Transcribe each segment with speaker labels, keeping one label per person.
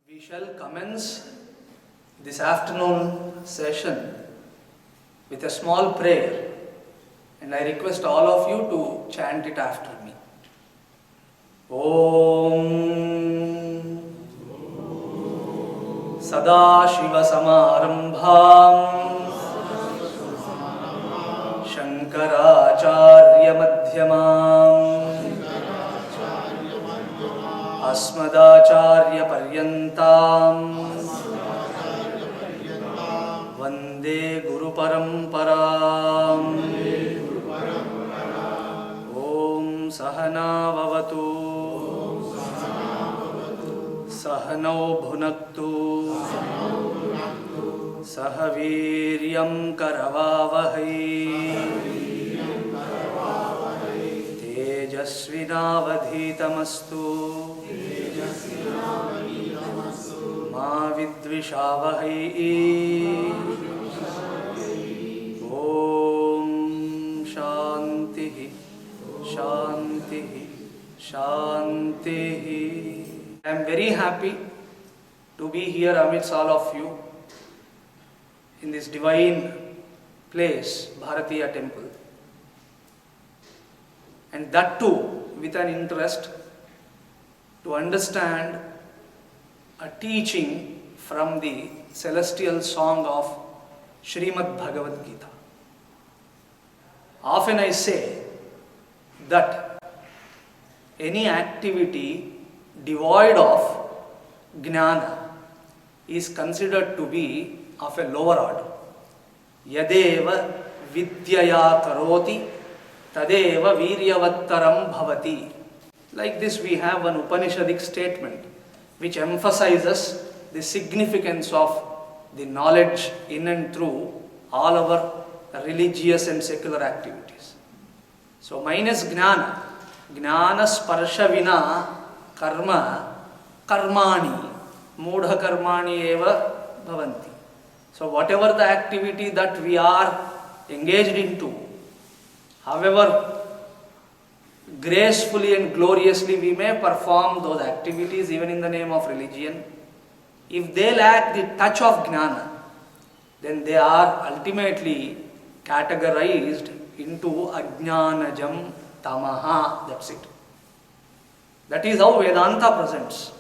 Speaker 1: We shall commence this afternoon session with a small prayer, and I request all of you to chant it after me. Om Sadashiva Samarambham Shankaracharya Madhyamam Asmadacharya Paryantam Vande Guru Paramparam. Om Sahana Vavatu Sahanau Bhunaktu Sahaviryam Karavavahai Tejasvinavadhitamastu Ma Vidvishavahai. Om Shantihi Shantihi Shantihi. I am very happy to be here amidst all of you in this divine place, Bharatiya temple, and that too with an interest to understand a teaching from the celestial song of Srimad Bhagavad Gita. Often I say that any activity devoid of jnana is considered to be of a lower order. Yadeva vidyaya karoti tadeva viryavattaram bhavati. Like this, we have an Upanishadic statement which emphasizes the significance of the knowledge in and through all our religious and secular activities. So minus jnana, jnana sparsha vina karma, karmani, mudha karmani eva bhavanti. So whatever the activity that we are engaged into, however gracefully and gloriously we may perform those activities even in the name of religion, if they lack the touch of jnana, then they are ultimately categorized into ajnanajam tamaha. That's it. That is how Vedanta presents.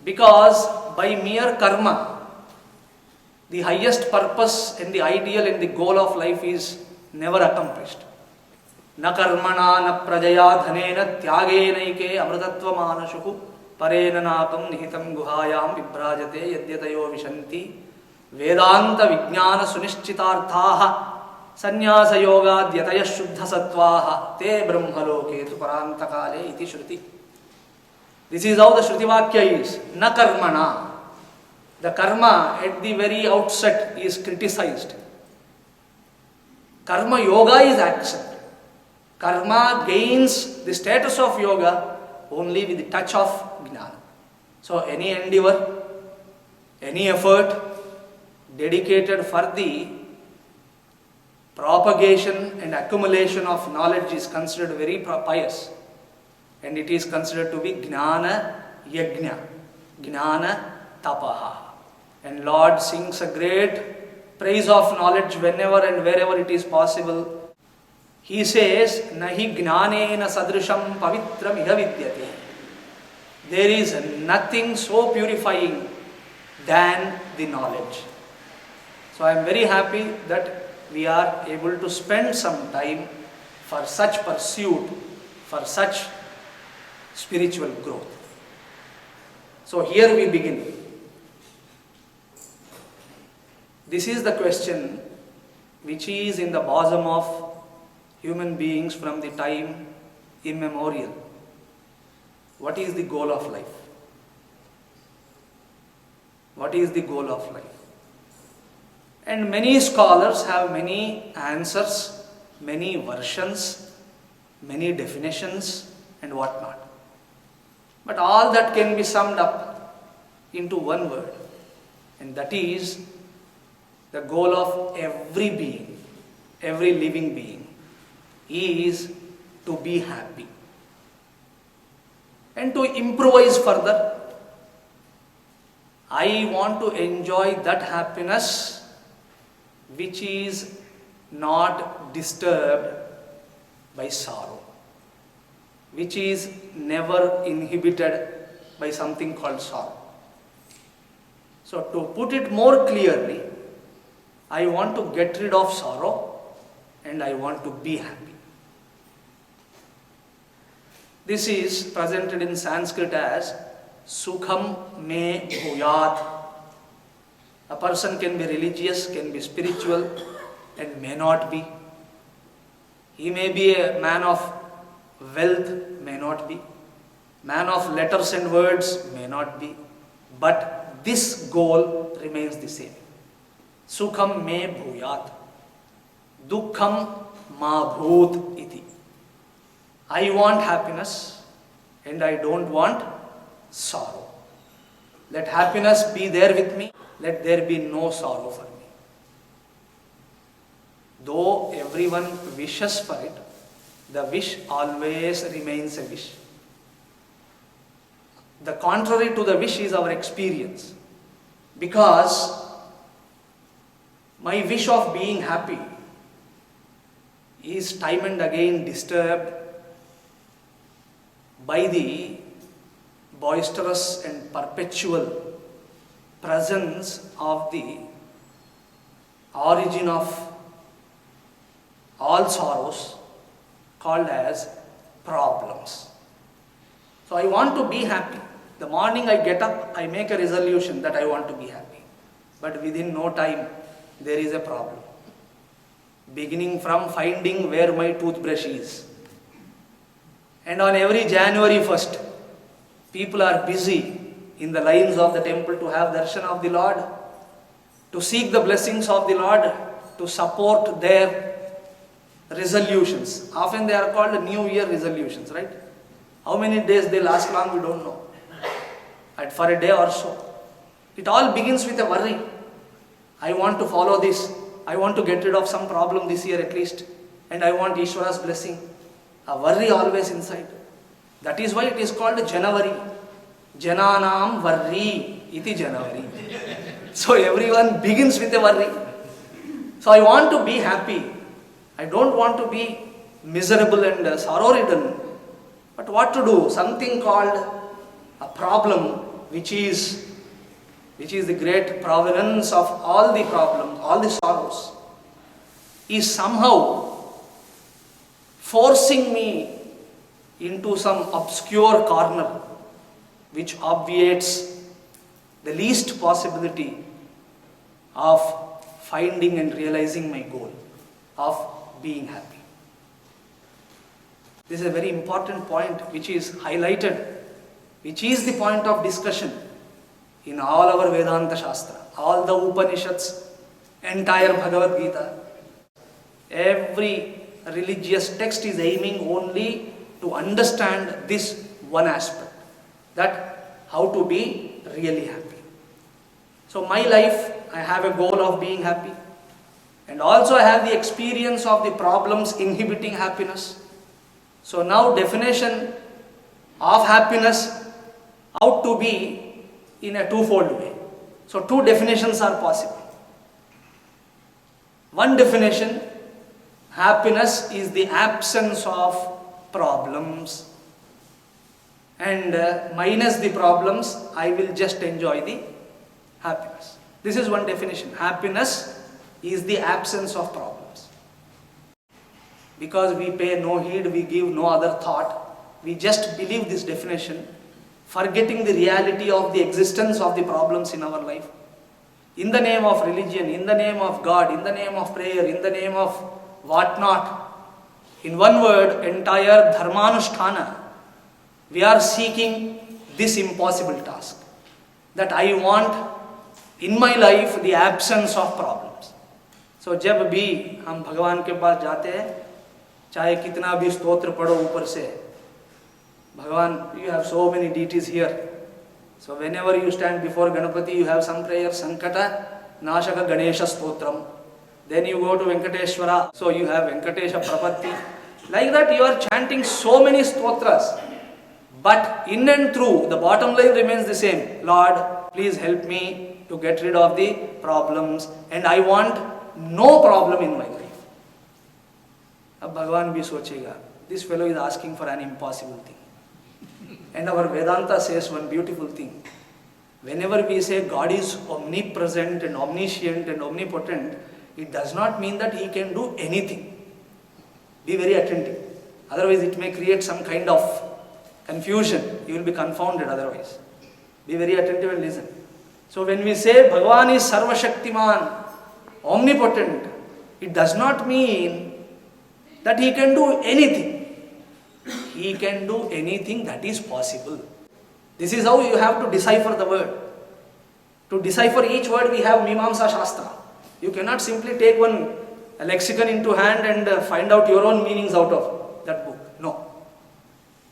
Speaker 1: Because by mere karma, the highest purpose and the ideal and the goal of life is never accomplished. Na karmana na prajaya dhanena tyagena amrutatva manashuhu parena napam nihitam guhayam vibrajate yadyatayo vishanti vedanta vijnana sunishchitarthaha sannyasa yoga dyataya shuddha sattvaha te brahmaloke tu parantakale iti shruti. This is how the Shruti Vakya is. Na karmana. The karma at the very outset is criticized. Karma yoga is action. Karma gains the status of yoga only with the touch of jnana. So any endeavor, any effort dedicated for the propagation and accumulation of knowledge is considered very pious. And it is considered to be jnana yajna, jnana tapaha. And Lord sings a great praise of knowledge whenever and wherever it is possible. He says, nahi jnanena sadrisham pavitram iha vidyate. There is nothing so purifying than the knowledge. So I am very happy that we are able to spend some time for such pursuit, for such spiritual growth. So here we begin. This is the question which is in the bosom of human beings from the time immemorial. What is the goal of life? What is the goal of life? And many scholars have many answers, many versions, many definitions and whatnot. But all that can be summed up into one word, and that is the goal of every being, every living being, is to be happy and to improvise further I want to enjoy that happiness which is not disturbed by sorrow, which is never inhibited by something called sorrow. So to put it more clearly, I want to get rid of sorrow and I want to be happy. This is presented in Sanskrit as Sukham me bhuyat. A person can be religious, can be spiritual, and may not be. He may be a man of wealth, may not be. Man of letters and words, may not be. But this goal remains the same. Sukham me bhuyat. Dukkham ma bhoot iti. I want happiness and I don't want sorrow. Let happiness be there with me. Let there be no sorrow for me. Though everyone wishes for it, the wish always remains a wish. The contrary to the wish is our experience. Because my wish of being happy is time and again disturbed by the boisterous and perpetual presence of the origin of all sorrows called as problems. So I want to be happy. The morning I get up, I make a resolution that I want to be happy. But within no time, there is a problem. Beginning from finding where my toothbrush is. And on every January 1st, people are busy in the lines of the temple to have darshan of the Lord, to seek the blessings of the Lord, to support their resolutions. Often they are called New Year resolutions, right? How many days they last long, we don't know. And for a day or so. It all begins with a worry. I want to follow this. I want to get rid of some problem this year at least. And I want Ishwara's blessing. A worry always inside. That is why it is called January. Jananam varri iti January. So everyone begins with a worry. So I want to be happy. I don't want to be miserable and sorrow-ridden. But what to do? Something called a problem, which is the great provenance of all the problems, all the sorrows, is somehow forcing me into some obscure corner which obviates the least possibility of finding and realizing my goal of being happy. This is a very important point which is highlighted, which is the point of discussion in all our Vedanta Shastra, all the Upanishads, entire Bhagavad Gita. Every religious text is aiming only to understand this one aspect, that how to be really happy. So my life, I have a goal of being happy, and also I have the experience of the problems inhibiting happiness. So now definition of happiness ought to be in a twofold way. So two definitions are possible. One definition, happiness is the absence of problems, and minus the problems, I will just enjoy the happiness. This is one definition. Happiness is the absence of problems. Because we pay no heed, we give no other thought, we just believe this definition, forgetting the reality of the existence of the problems in our life. In the name of religion, in the name of God, in the name of prayer, in the name of whatnot, in one word, entire dharmanusthana, we are seeking this impossible task. That I want in my life the absence of problems. So जब भी हम भगवान के पास जाते हैं, चाहे कितना भी स्तोत्र पढ़ो ऊपर से, Bhagavan, you have so many deities here. So whenever you stand before Ganapati, you have some prayer, Sankata, Nashaka Ganesha Stotram. Then you go to Venkateshwara, so you have Venkatesha Prapatti. Like that you are chanting so many stotras. But in and through, the bottom line remains the same. Lord, please help me to get rid of the problems, and I want no problem in my life. Ab Bhagavan bhi sochega, this fellow is asking for an impossible thing. And our Vedanta says one beautiful thing. Whenever we say God is omnipresent and omniscient and omnipotent, it does not mean that He can do anything. Be very attentive. Otherwise it may create some kind of confusion. You will be confounded otherwise. Be very attentive and listen. So when we say Bhagavan is Sarva Shaktiman, omnipotent, it does not mean that He can do anything. He can do anything that is possible. This is how you have to decipher the word. To decipher each word we have Mimamsa Shastra. You cannot simply take one lexicon into hand and find out your own meanings out of that book. No.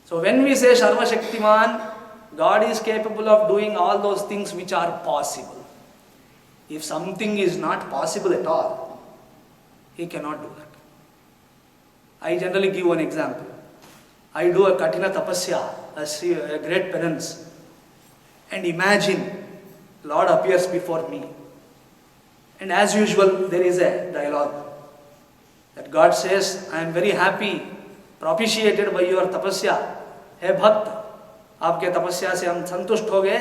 Speaker 1: So when we say Sarva Shaktiman, God is capable of doing all those things which are possible. If something is not possible at all, He cannot do that. I generally give one example. I do a Katina Tapasya, a great penance, and imagine Lord appears before me. And as usual, there is a dialogue that God says, I am very happy, propitiated by your tapasya. Hey Bhakt, आपके तपस्या से हम संतुष्ट हो गए,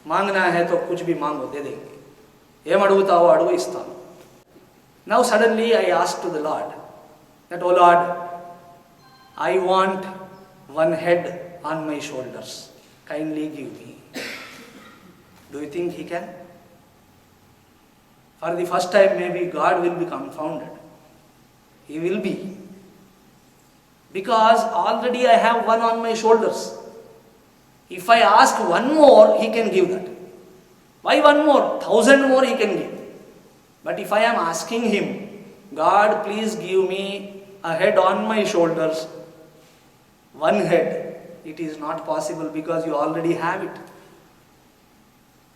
Speaker 1: मांगना है तो कुछ भी मांगो दे देंगे. Em aduguta ho adugu istanu. Now suddenly I asked to the Lord that, oh Lord, I want one head on my shoulders. Kindly give me. Do you think He can? For the first time maybe God will be confounded. He will be. Because already I have one on my shoulders. If I ask one more, He can give that. Why one more? 1,000 more He can give. But if I am asking Him, God, please give me a head on my shoulders, one head, it is not possible because you already have it.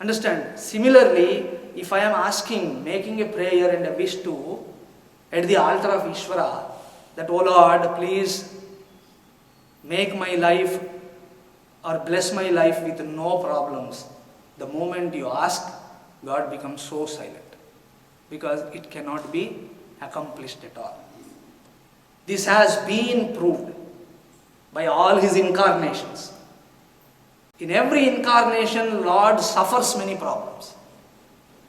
Speaker 1: Understand? Similarly, if I am asking, making a prayer and a wish to, at the altar of Ishvara, that, oh Lord, please make my life or bless my life with no problems. The moment you ask, God becomes so silent because it cannot be accomplished at all. This has been proved by all His incarnations. In every incarnation, Lord suffers many problems.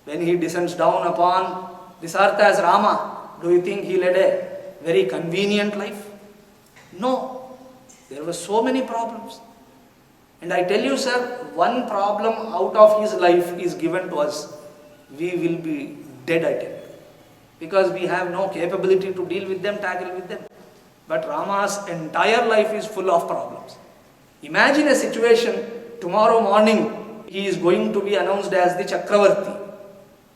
Speaker 1: When He descends down upon this earth as Rama, do you think He led a very convenient life? No. There were so many problems. And I tell you, sir, one problem out of His life is given to us. We will be dead at it. Because we have no capability to deal with them, tackle with them. But Rama's entire life is full of problems. Imagine a situation, tomorrow morning he is going to be announced as the Chakravarti.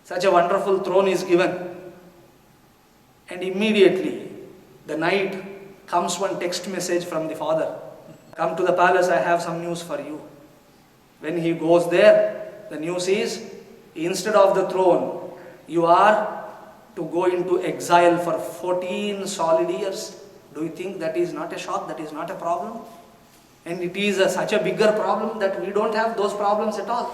Speaker 1: Such a wonderful throne is given. And immediately, the night comes one text message from the father. Come to the palace, I have some news for you. When he goes there, the news is, instead of the throne, you are to go into exile for 14 solid years. Do you think that is not a shock? That is not a problem? And it is such a bigger problem that we don't have those problems at all.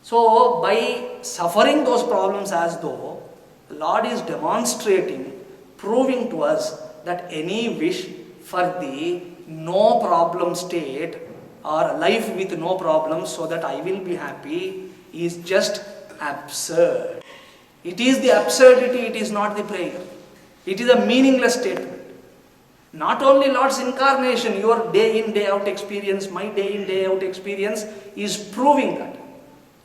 Speaker 1: So, by suffering those problems as though, the Lord is demonstrating, proving to us that any wish for the no problem state or life with no problems so that I will be happy is just absurd. It is the absurdity, it is not the prayer. It is a meaningless statement. Not only Lord's incarnation, your day in, day out experience, my day in, day out experience is proving that.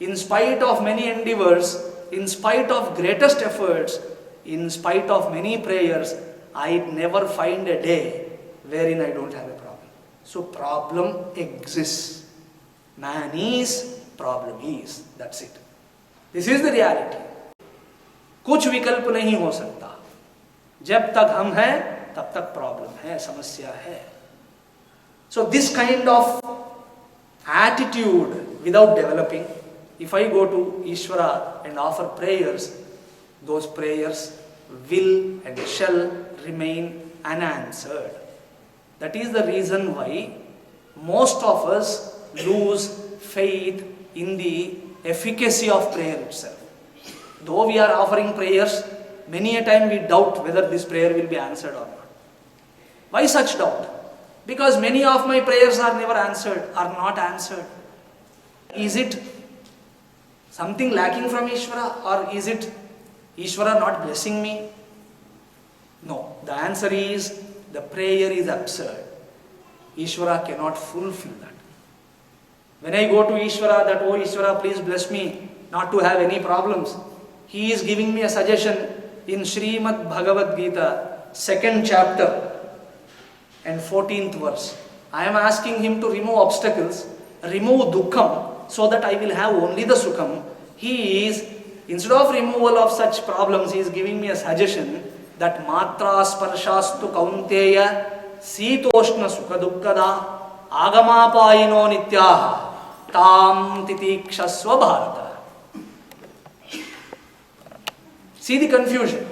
Speaker 1: In spite of many endeavors, in spite of greatest efforts, in spite of many prayers, I never find a day wherein I don't have a problem. So problem exists. Man is, problem is. That's it. This is the reality. कुछ विकल्प नहीं हो सकता. जब तक हम हैं, तब तक प्रॉब्लम है, समस्या है. So this kind of attitude without developing, if I go to Ishvara and offer prayers, those prayers will and shall remain unanswered. That is the reason why most of us lose faith in the efficacy of prayer itself. Though we are offering prayers, many a time we doubt whether this prayer will be answered or not. Why such doubt? Because many of my prayers are never answered, are not answered. Is it something lacking from Ishvara, or is it Ishvara not blessing me? No, the answer is the prayer is absurd. Ishvara cannot fulfill that. When I go to Ishvara that, oh Ishvara, please bless me not to have any problems, he is giving me a suggestion in Srimad Bhagavad Gita, 2nd chapter and 14th verse. I am asking him to remove obstacles, remove dukkham, so that I will have only the sukham. He is, instead of removal of such problems, he is giving me a suggestion that matra sparashastu kaunteya sitoshna sukha dukkada agamapayino nityaha tam titikshasva bharata. See the confusion.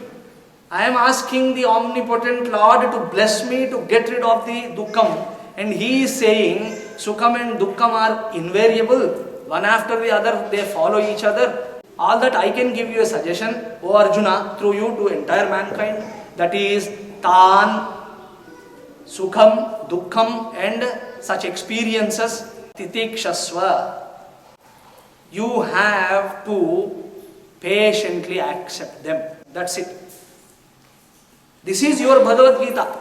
Speaker 1: I am asking the omnipotent Lord to bless me to get rid of the dukkham, and he is saying sukham and dukkham are invariable, one after the other, they follow each other. All that I can give you a suggestion, O Arjuna, through you to entire mankind, that is tan, sukham, dukkham and such experiences, titikshasva. You have to patiently accept them. That's it. This is your Bhagavad Gita.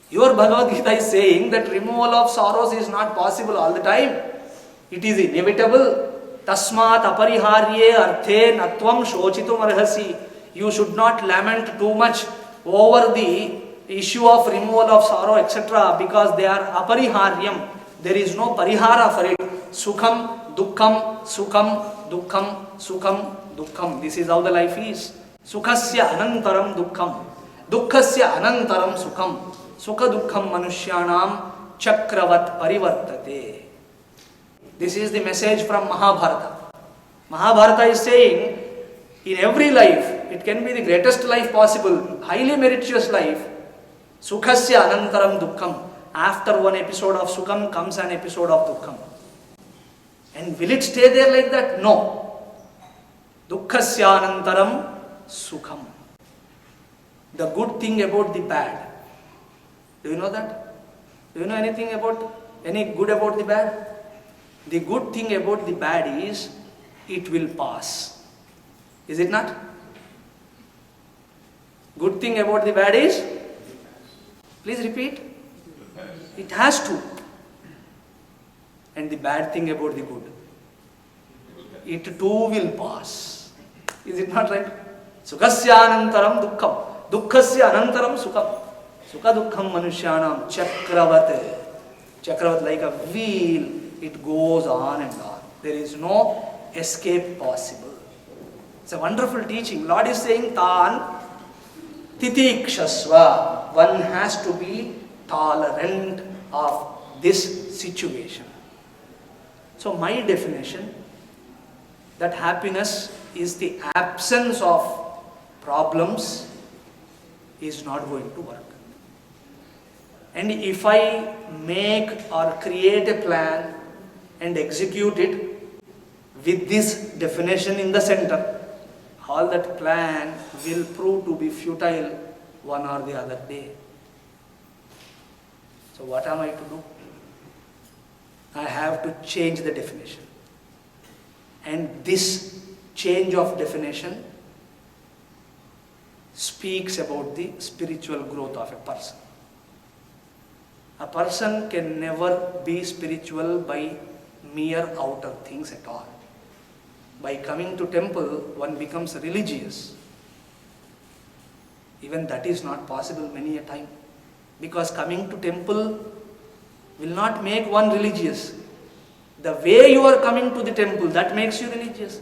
Speaker 1: Your Bhagavad Gita is saying that removal of sorrows is not possible all the time. It is inevitable. Tasmat apariharye arthe natvam shochitum arhasi. You should not lament too much over the issue of removal of sorrow, etc. because they are apariharyam. There is no parihara for it. Sukham, dukkham, sukham, dukkham, sukham, dukkham. This is how the life is. Sukhasya anantaram dukkham. Dukkhasya anantaram sukham. Sukha dukkham manushyanam chakravat parivartate. This is the message from Mahabharata. Mahabharata is saying, in every life, it can be the greatest life possible, highly meritorious life, sukhasya anantaram dukkham. After one episode of sukham comes an episode of dukkham. And will it stay there like that? No. Dukkhasya anantaram sukham. The good thing about the bad. Do you know that? Do you know anything about, any good about the bad? The good thing about the bad is, it will pass. Is it not? Good thing about the bad is, please repeat. It has to. And the bad thing about the good, it too will pass. Is it not right? Sukhasya anantaram dukkham. Dukkhasya anantaram sukham. Sukha dukkham manushyanam chakravat. Chakravat, like a wheel, it goes on and on. There is no escape possible. It's a wonderful teaching. Lord is saying, Tan titikshasva. One has to be tolerant of this situation. So my definition, that happiness is the absence of problems, is not going to work. And if I make or create a plan and execute it with this definition in the center, all that plan will prove to be futile one or the other day. So what am I to do? I have to change the definition. And this change of definition speaks about the spiritual growth of a person. A person can never be spiritual by mere outer things at all. By coming to temple, one becomes religious. Even that is not possible many a time. Because coming to temple will not make one religious. The way you are coming to the temple, that makes you religious.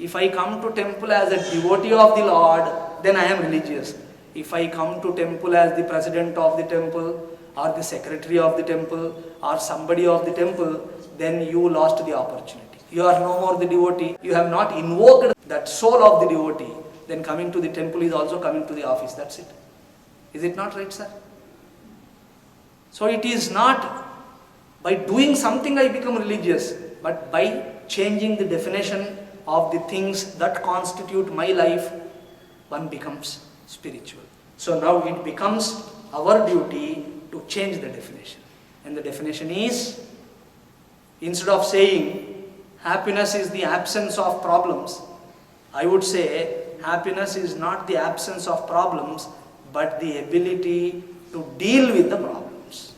Speaker 1: If I come to temple as a devotee of the Lord, then I am religious. If I come to temple as the president of the temple, or the secretary of the temple, or somebody of the temple, then you lost the opportunity. You are no more the devotee. You have not invoked that soul of the devotee. Then coming to the temple is also coming to the office. That's it. Is it not right, sir? So it is not by doing something I become religious, but by changing the definition of the things that constitute my life, one becomes spiritual. So now it becomes our duty to change the definition. And the definition is, instead of saying happiness is the absence of problems, I would say happiness is not the absence of problems, but the ability to deal with the problems.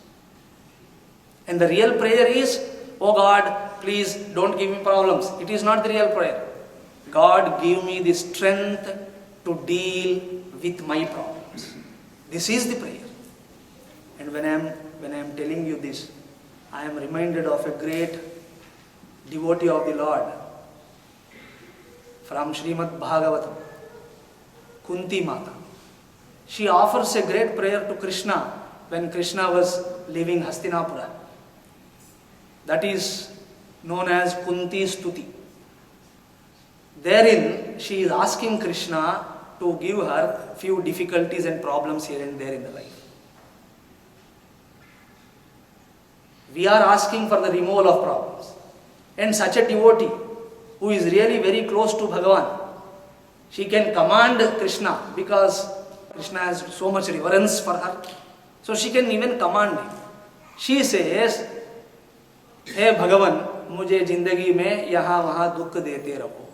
Speaker 1: And the real prayer is, oh God, please don't give me problems. It is not the real prayer. God, give me the strength to deal with my problems. This is the prayer. And when I am telling you this, I am reminded of a great devotee of the Lord from Srimad Bhagavatam, Kunti Mata. She offers a great prayer to Krishna when Krishna was leaving Hastinapura. That is known as Kunti Stuti. Therein, she is asking Krishna to give her few difficulties and problems here and there in the life. We are asking for the removal of problems. And such a devotee who is really very close to Bhagavan, she can command Krishna because Krishna has so much reverence for her. So she can even command him. She says, हे भगवान, मुझे जिंदगी में यहाँ वहाँ दुख देते रहो.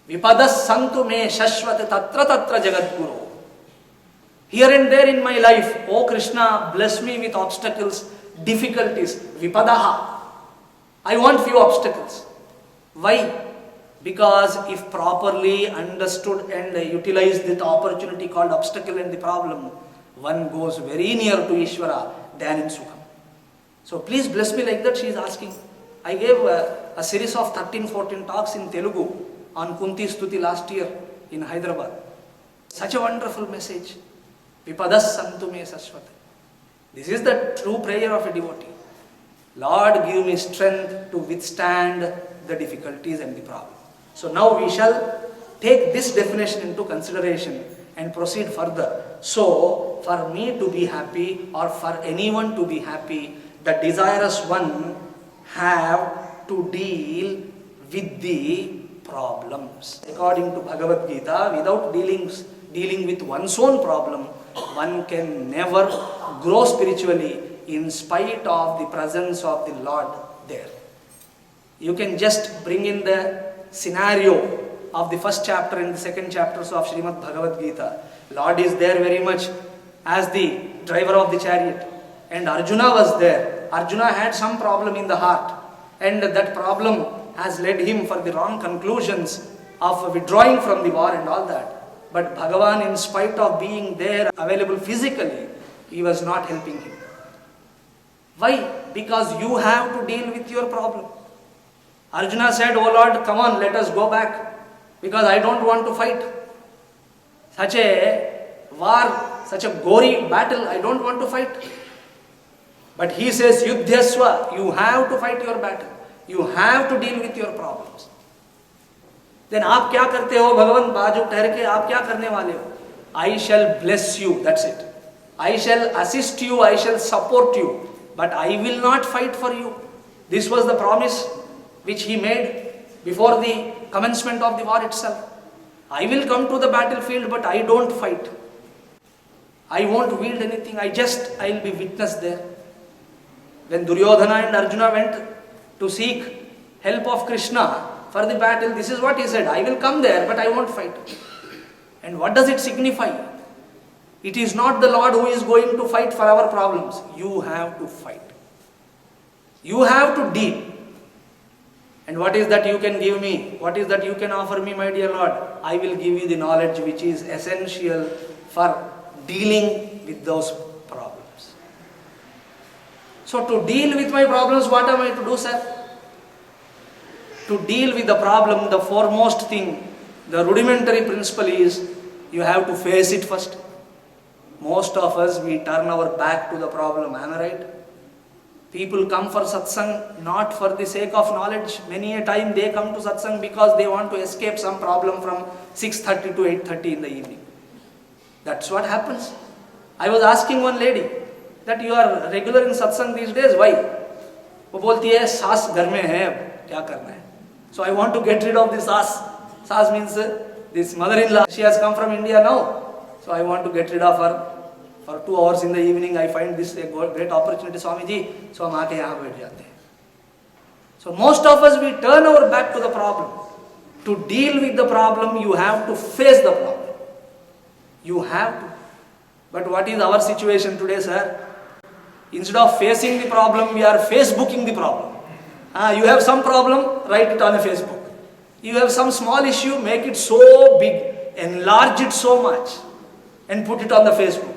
Speaker 1: विपदस् संतु में शश्वत तत्र तत्र जगद्गुरु. Here and there in my life, oh Krishna, bless me with obstacles, difficulties, vipadaha. I want few obstacles. Why? Because if properly understood and utilized the opportunity called obstacle and the problem, one goes very near to Ishvara than in Sukham. So please bless me like that, she is asking. I gave a series of 13-14 talks in Telugu on Kunti Stuti last year in Hyderabad. Such a wonderful message. Vipadas santu me saswat. This is the true prayer of a devotee. Lord, give me strength to withstand the difficulties and the problem. So now we shall take this definition into consideration and proceed further. So, for me to be happy or for anyone to be happy, the desirous one have to deal with the problems. According to Bhagavad Gita, without dealing with one's own problem, one can never grow spiritually in spite of the presence of the Lord there. You can just bring in the scenario of the first chapter and the second chapters of Srimad Bhagavad Gita. Lord is there very much as the driver of the chariot, and Arjuna was there. Arjuna had some problem in the heart, and that problem has led him for the wrong conclusions of withdrawing from the war and all that. But Bhagavan, in spite of being there, available physically, he was not helping him. Why? Because you have to deal with your problem. Arjuna said, oh Lord, come on, let us go back, because I don't want to fight. Such a war, such a gory battle, I don't want to fight. But he says, Yudhyasva, you have to fight your battle. You have to deal with your problems. Then आप क्या करते हो भगवान, बाजू ठहर के आप क्या करने वाले हो? I shall bless you, that's it. I shall assist you, I shall support you, but I will not fight for you. This was the promise which he made before the commencement of the war itself. I will come to the battlefield, but I don't fight. I won't wield anything, I will be witness there. When Duryodhana and Arjuna went to seek help of Krishna for the battle, this is what he said, I will come there, but I won't fight. And what does it signify? It is not the Lord who is going to fight for our problems. You have to fight. You have to deal. And what is that you can give me? What is that you can offer me, my dear Lord? I will give you the knowledge which is essential for dealing with those problems. So to deal with my problems, what am I to do, sir? To deal with the problem, the foremost thing, the rudimentary principle is, you have to face it first. Most of us, we turn our back to the problem, am I right? People come for satsang not for the sake of knowledge. Many a time they come to satsang because they want to escape some problem from 6:30 to 8:30 in the evening. That's what happens. I was asking one lady, that you are regular in satsang these days. Why? वो बोलती है सास घर में है, अब क्या करना है. So I want to get rid of this saas. Saas means this mother-in-law. She has come from India now. So I want to get rid of her. For 2 hours in the evening, I find this a great opportunity, Swami ji. So हम आके यहाँ बैठ जाते हैं. So most of us, we turn our back to the problem. To deal with the problem, you have to face the problem. You have to. But what is our situation today, sir? Instead of facing the problem, we are Facebooking the problem. You have some problem, write it on a Facebook. You have some small issue, make it so big, enlarge it so much, and put it on the Facebook.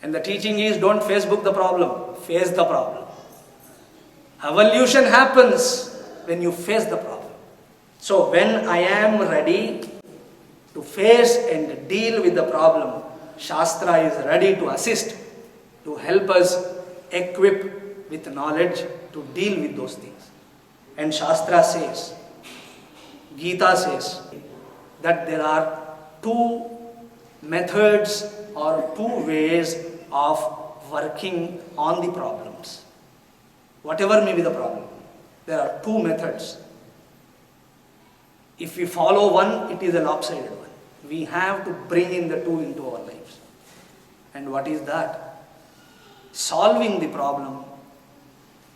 Speaker 1: And the teaching is, don't Facebook the problem, face the problem. Evolution happens when you face the problem. So when I am ready to face and deal with the problem, Shastra is ready to assist, to help us equip with knowledge to deal with those things. And Shastra says, Gita says, that there are 2 methods or 2 ways of working on the problems. Whatever may be the problem, there are 2 methods. If we follow one, it is a lopsided one. We have to bring in the 2 into our lives. And what is that? Solving the problem,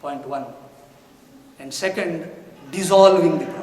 Speaker 1: point 1. And second, dissolving the problem.